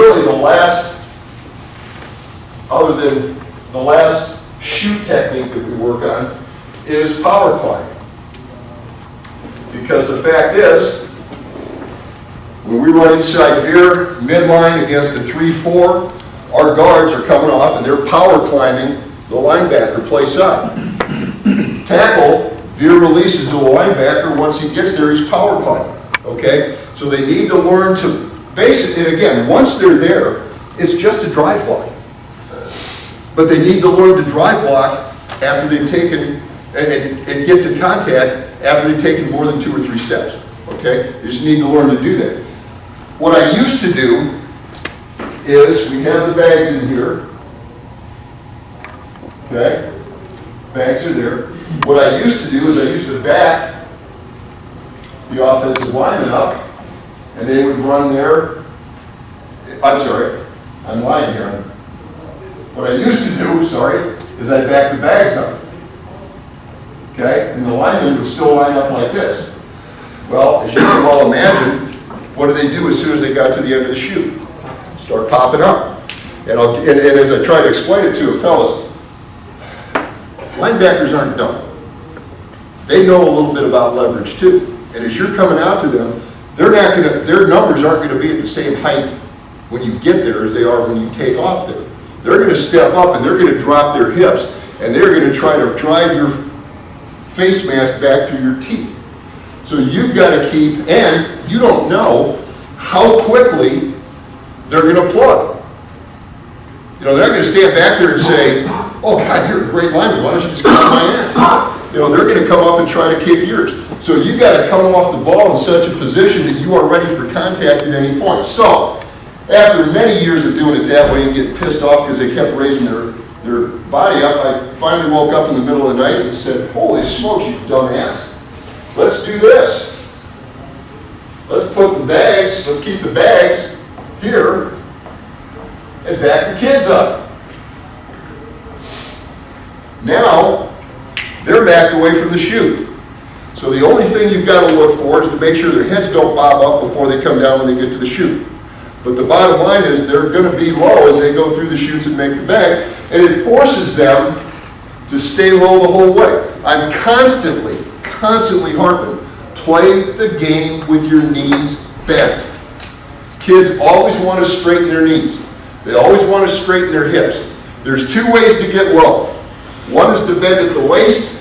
really the last, other than the last shoot technique that we work on, is power climbing. Because the fact is, when we run inside veer, midline against a 3-4, our guards are coming off and they're power climbing the linebacker play side. Tackle, veer releases to the linebacker. Once he gets there, he's power climbing. Okay? So they need to learn to basically, and again, once they're there, it's just a drive block. But they need to learn to drive block after they've taken, and get to contact after they've taken more than 2 or 3 steps. Okay? You just need to learn to do that. What I used to do is, we have the bags in here. Okay? Bags are there. What I used to do is I used to back the offensive lineman up, and they would run there. I'm sorry, I'm lying here. What I used to do, is I'd back the bags up. Okay? And the lineman would still line up like this. Well, as you can well imagine, what do they do as soon as they got to the end of the chute? Start popping up. And as I try to explain it to them, fellas, linebackers aren't dumb. They know a little bit about leverage too. And as you're coming out to them, their numbers aren't going to be at the same height when you get there as they are when you take off there. They're going to step up and they're going to drop their hips and they're going to try to drive your face mask back through your teeth. So you've got to keep, and you don't know how quickly they're going to plug. You know, they're not going to stand back there and say, oh God, you're a great lineman, why don't you just kick my ass? You know, they're going to come up and try to kick yours. So you've got to come off the ball in such a position that you are ready for contact at any point. So, after many years of doing it that way and getting pissed off because they kept raising their body up, I finally woke up in the middle of the night and said, holy smokes, you dumbass. Let's do this. Let's put the bags, let's keep the bags here and back the kids up. Now, they're backed away from the chute. So the only thing you've got to look for is to make sure their heads don't bob up before they come down when they get to the chute. But the bottom line is they're going to be low as they go through the chutes and make the bag, and it forces them to stay low the whole way. I'm constantly harping, play the game with your knees bent. Kids always want to straighten their knees. They always want to straighten their hips. There's 2 ways to get low. One is to bend at the waist,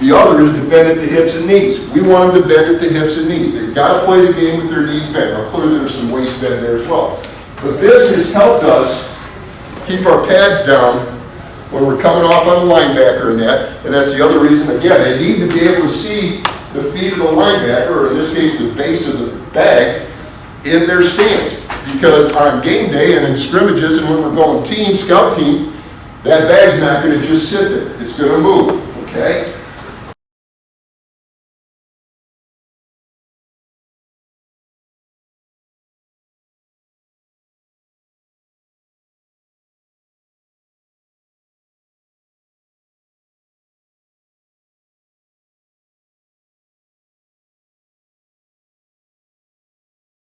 the other is to bend at the hips and knees. We want them to bend at the hips and knees. They've got to play the game with their knees bent. Now clearly there's some waist bend there as well. But this has helped us keep our pads down when we're coming off on a linebacker and that's the other reason, again, they need to be able to see the feet of the linebacker, or in this case the base of the bag, in their stance. Because on game day and in scrimmages and when we're going scout team, that bag's not going to just sit there. It's going to move, okay?